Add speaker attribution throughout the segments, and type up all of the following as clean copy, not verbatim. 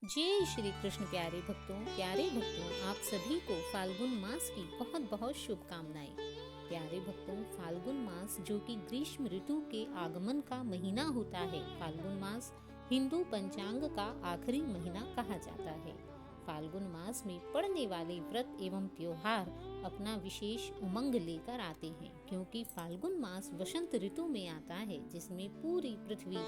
Speaker 1: जय श्री कृष्ण। प्यारे भक्तों, आप सभी को फाल्गुन मास की बहुत बहुत शुभकामनाएं। प्यारे भक्तों, फाल्गुन मास जो कि ग्रीष्म ऋतु के आगमन का महीना होता है, फाल्गुन मास हिंदू पंचांग का आखिरी महीना कहा जाता है। फाल्गुन मास में पड़ने वाले व्रत एवं त्योहार अपना विशेष उमंग लेकर आते हैं, क्योंकि फाल्गुन मास वसंत ऋतु में आता है, जिसमें पूरी पृथ्वी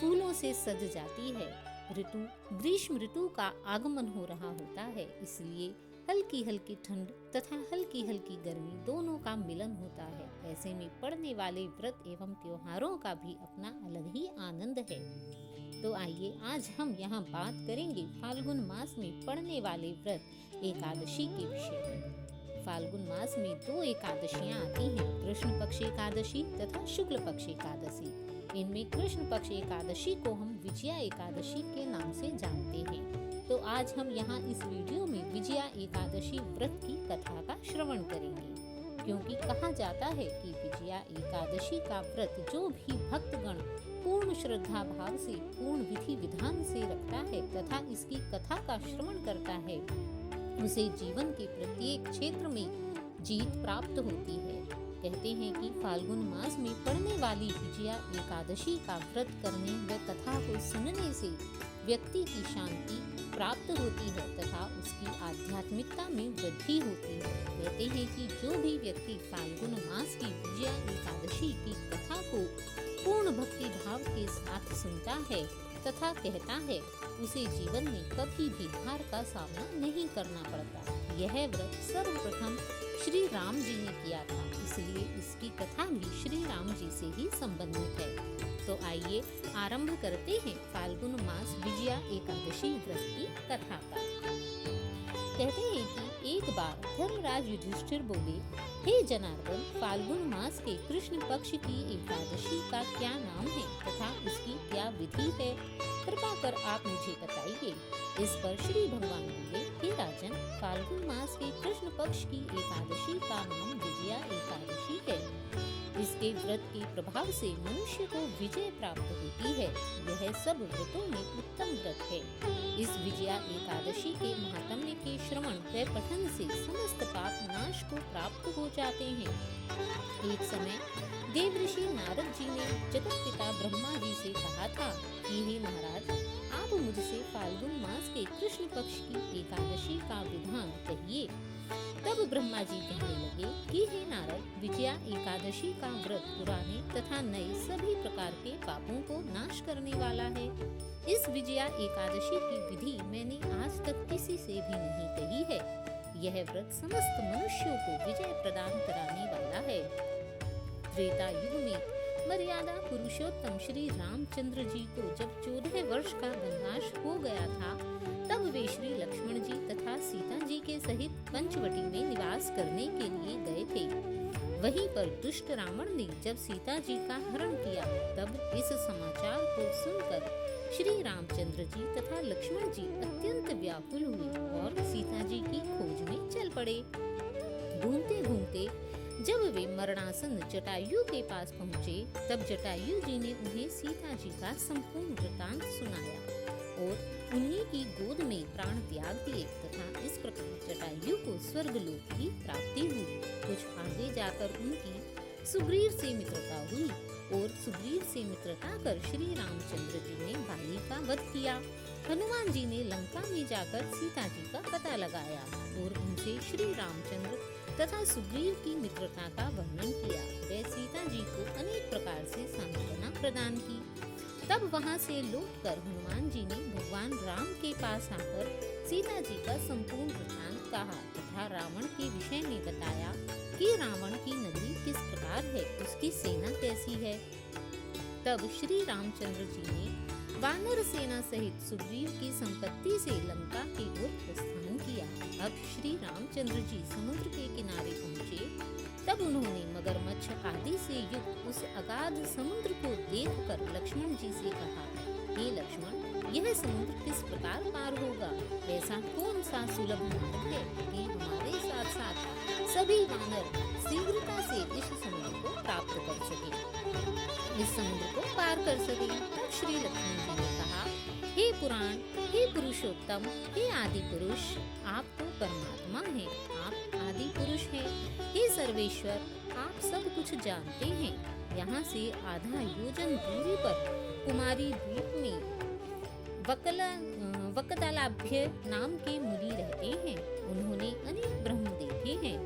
Speaker 1: फूलों से सज जाती है। ऋतु ग्रीष्म ऋतु का आगमन हो रहा होता है, इसलिए हल्की हल्की ठंड तथा हल्की हल्की गर्मी दोनों का मिलन होता है। ऐसे में पड़ने वाले व्रत एवं त्योहारों का भी अपना अलग ही आनंद है। तो आइए आज हम यहाँ बात करेंगे फाल्गुन मास में पड़ने वाले व्रत एकादशी के विषय में। फाल्गुन मास में 2 एकादशियाँ आती हैं, कृष्ण पक्ष एकादशी तथा शुक्ल पक्ष एकादशी। इनमें कृष्ण पक्ष एकादशी को हम विजया एकादशी के नाम से जानते हैं। तो आज हम यहाँ इस वीडियो में विजया एकादशी व्रत की कथा का श्रवण करेंगे, क्योंकि कहा जाता है कि विजया एकादशी का व्रत जो भी भक्तगण पूर्ण श्रद्धा भाव से पूर्ण विधि विधान से रखता है तथा इसकी कथा का श्रवण करता है, उसे जीवन के प्रत्येक क्षेत्र में जीत प्राप्त होती है। कहते हैं कि फाल्गुन मास में पड़ने वाली विजया एकादशी का व्रत करने व कथा को सुनने से व्यक्ति की शांति प्राप्त होती है तथा उसकी आध्यात्मिकता में वृद्धि होती है। कहते हैं कि जो भी व्यक्ति फाल्गुन मास की विजया एकादशी की कथा को पूर्ण भक्ति भाव के साथ सुनता है तथा कहता है, उसे जीवन में कभी भी हार का सामना नहीं करना पड़ता। यह व्रत सर्वप्रथम श्री राम जी ने किया था, इसलिए इसकी कथा भी श्री राम जी से ही संबंधित है। तो आइए आरंभ करते हैं फाल्गुन मास विजया एकादशी व्रत की कथा का। कहते हैं कि एक बार धर्मराज युधिष्ठिर बोले, हे जनार्दन, फाल्गुन मास के कृष्ण पक्ष की एकादशी का क्या नाम है तथा उसकी क्या विधि है, कृपा कर आप मुझे बताइए। इस पर श्री भगवान बोले, हे राजन, फाल्गुन मास के कृष्ण पक्ष की एकादशी का नाम विजया एकादशी है। इसके व्रत के प्रभाव से मनुष्य को विजय प्राप्त होती है। यह सब व्रतों में उत्तम व्रत है। इस विजया एकादशी के महात्म्य के श्रवण व पठन से समस्त पाप नाश को प्राप्त हो जाते हैं। एक समय देवऋषि नारद जी ने जगत पिता ब्रह्मा जी से कहा था कि हे महाराज, आप मुझसे फाल्गुन मास के कृष्ण पक्ष की एकादशी का विधान कहिए। तब ब्रह्मा जी कहने लगे कि हे नारद, विजया एकादशी का व्रत पुराने तथा नए सभी प्रकार के पापों को नाश करने वाला है। इस विजया एकादशी की विधि मैंने आज तक किसी से भी नहीं कही है। यह व्रत समस्त मनुष्यों को विजय प्रदान कराने वाला है। त्रेता युग में मर्यादा पुरुषोत्तम श्री रामचंद्र जी को जब 14 वर्ष का वनवास हो गया था, तब वे श्री लक्ष्मण जी तथा सीता जी के सहित पंचवटी में निवास करने के लिए गए थे। वहीं पर दुष्ट रावण ने जब सीता जी का हरण किया, तब इस समाचार को सुनकर श्री रामचंद्र जी तथा लक्ष्मण जी अत्यंत व्याकुल हुए और सीता जी की खोज में चल पड़े। घूमते घूमते जब वे मरणासन जटायु के पास पहुँचे, तब जटायु जी ने उन्हें सीता जी का संपूर्ण वृतांत सुनाया और उन्हीं की गोद में प्राण त्याग दिए तथा इस प्रकार जटायु को स्वर्गलोक की प्राप्ति हुई। कुछ आगे जाकर उनकी सुग्रीव से मित्रता हुई और सुग्रीव से मित्रता कर श्री रामचंद्र जी ने बाली का वध किया। हनुमान जी ने लंका में जाकर सीता जी का पता लगाया और उनसे श्री रामचंद्र तथा सुग्रीव की मित्रता का वर्णन किया। वे सीता जी को अनेक प्रकार से सांत्वना प्रदान की। तब वहां से लौटकर हनुमान जी ने भगवान राम के पास आकर सीता जी का संपूर्ण वृतांत कहा तथा रावण के विषय में बताया कि रावण की नगरी किस प्रकार है, उसकी सेना कैसी है। तब श्री रामचंद्र जी ने वानर सेना सहित सुग्रीव की संपत्ति से लंका की ओर प्रस्थान किया। अब श्री रामचंद्र जी समुद्र के किनारे पहुँचे, तब उन्होंने मगरमच्छ आदि से युक्त उस अगाध समुद्र को देखकर लक्ष्मण जी से कहा, हे लक्ष्मण, यह समुद्र किस प्रकार पार होगा? ऐसा कौन सा सुलभ मार्ग है कि हमारे साथ साथ सभी वानर शीघ्रता से इस समुद्र को प्राप्त कर सके, इस समुद्र को पार कर सके? तब श्री लक्ष्मण जी ने कहा, हे पुराण, हे पुरुषोत्तम, हे आदि पुरुष, आप तो परमात्मा हैं, आप आदि पुरुष हैं। हे सर्वेश्वर, आप सब कुछ जानते हैं। यहाँ से आधा योजन दूरी पर कुमारी द्वीप में वकदलाभ्य नाम के मुनि रहते हैं। उन्होंने अनेक ब्रह्म देखे हैं।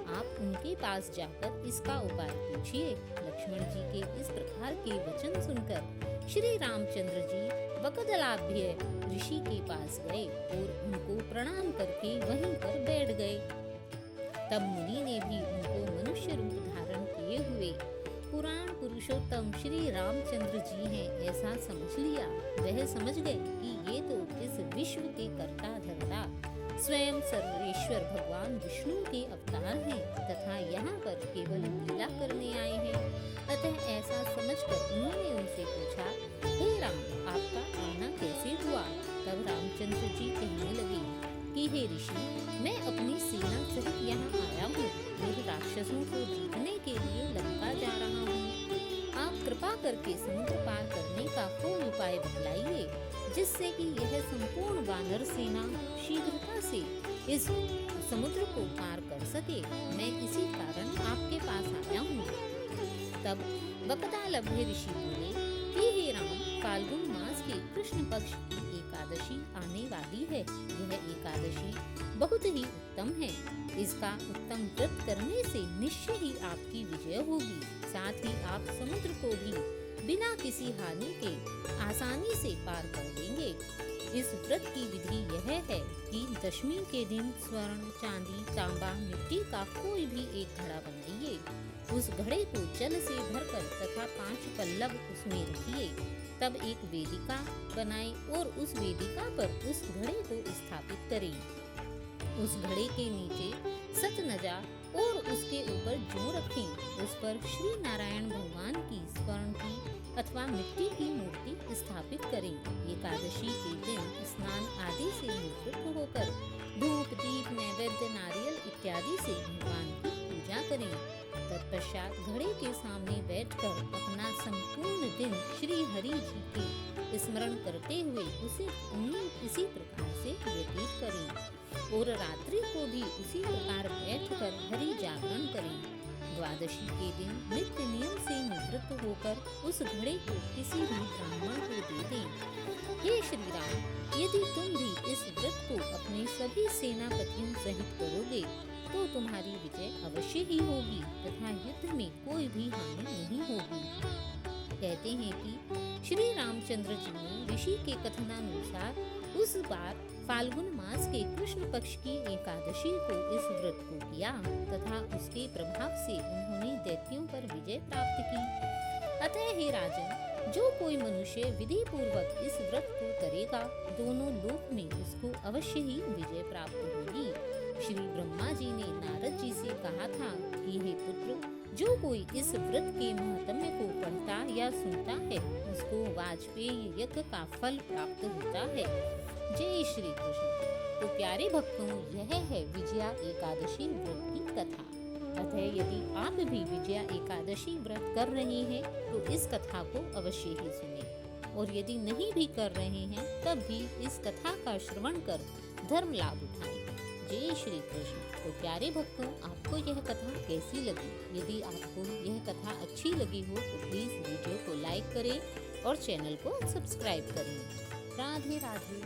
Speaker 1: आप उनके पास जाकर इसका उपाय पूछिए। लक्ष्मण जी के इस प्रकार के वचन सुनकर श्री रामचंद्र जी वकदलाभ्य ऋषि के पास गए और उनको प्रणाम करके वहीं पर बैठ गए। तब मुनि ने भी उनको मनुष्य रूप धारण किए हुए पुराण पुरुषोत्तम श्री रामचंद्र जी हैं ऐसा समझ लिया। वह समझ गए कि ये तो इस विश्व के कर्ता धर्ता स्वयं सर्वेश्वर भगवान विष्णु के अवतार हैं तथा यहाँ पर केवल लीला करने आए हैं। अतः ऐसा समझकर उन्होंने उनसे पूछा, हे राम, आपका आना कैसे हुआ? तब रामचंद्र जी कहने लगे कि हे ऋषि, मैं अपनी सेना सहित यहाँ आया हूँ और राक्षसों को जीतने के लिए लंका जा रहा हूँ। आप कृपा करके समुद्र पार करने का कोई उपाय बतलाइए जिससे कि यह संपूर्ण वानर सेना शीघ्रता से इस समुद्र को पार कर सके। मैं इसी कारण आपके पास आया हूँ। तब वकदालभ्य ऋषि बोले कि हे राम, फाल्गुन मास के कृष्ण पक्ष की एकादशी आने वाली है। यह एकादशी बहुत ही उत्तम है। इसका उत्तम व्रत करने से निश्चय ही आपकी विजय होगी। साथ ही आप समुद्र को भी बिना किसी हानि के आसानी से पार कर देंगे। इस व्रत की विधि यह है कि दशमी के दिन स्वर्ण, चांदी, तांबा, मिट्टी का कोई भी एक घड़ा बनाइए। उस घड़े को जल से भरकर तथा 5 पल्लव उसमें रखिए। तब एक वेदिका बनाएं और उस वेदिका पर उस घड़े को स्थापित करें। उस घड़े के नीचे सतनजा और उसके ऊपर जौ रखें। उस पर श्री नारायण भगवान की स्वर्ण की अथवा मिट्टी की मूर्ति स्थापित करें। एकादशी के दिन स्नान आदि से निवृत्त होकर धूप, दीप, नैवेद्य, नारियल इत्यादि से भगवान की पूजा करें। तत्पश्चात घड़े के सामने बैठकर अपना संपूर्ण दिन श्री हरि जी के स्मरण करते हुए उसे इसी प्रकार से व्यतीत करें और रात्रि को भी उसी प्रकार बैठकर हरि जागरण करें। द्वादशी के दिन नित्य नियम से निवृत्त होकर उस घड़े को किसी भी ब्राह्मण को दे दें। हे श्री राम, यदि तुम भी इस व्रत को अपने सभी सेनापतियों सहित करोगे तो तुम्हारी विजय अवश्य ही होगी तथा युद्ध में कोई भी हानि नहीं होगी। कहते हैं कि श्री रामचंद्र जी ने ऋषि के कथनानुसार उस बार फाल्गुन मास के कृष्ण पक्ष की एकादशी को इस व्रत को किया तथा उसके प्रभाव से उन्होंने दैत्यों पर विजय प्राप्त की। अतः हे राजन, जो कोई मनुष्य विधि पूर्वक इस व्रत को करेगा, दोनों लोक में उसको अवश्य ही विजय प्राप्त होगी। श्री ब्रह्मा जी ने नारद जी से कहा था कि हे पुत्र, जो कोई इस व्रत के महात्म्य को पढ़ता या सुनता है उसको वाजपेयी यज्ञ का फल प्राप्त होता है। जय श्री कृष्ण। तो प्यारे भक्तों, यह है विजया एकादशी व्रत की कथा। अतः यदि आप भी विजया एकादशी व्रत कर रहे हैं तो इस कथा को अवश्य ही सुनें, और यदि नहीं भी कर रहे हैं तब भी इस कथा का श्रवण कर धर्म लाभ उठाएं। जय श्री कृष्ण। तो प्यारे भक्तों, आपको यह कथा कैसी लगी? यदि आपको यह कथा अच्छी लगी हो तो प्लीज वीडियो को लाइक करें और चैनल को सब्सक्राइब करें। राधे राधे।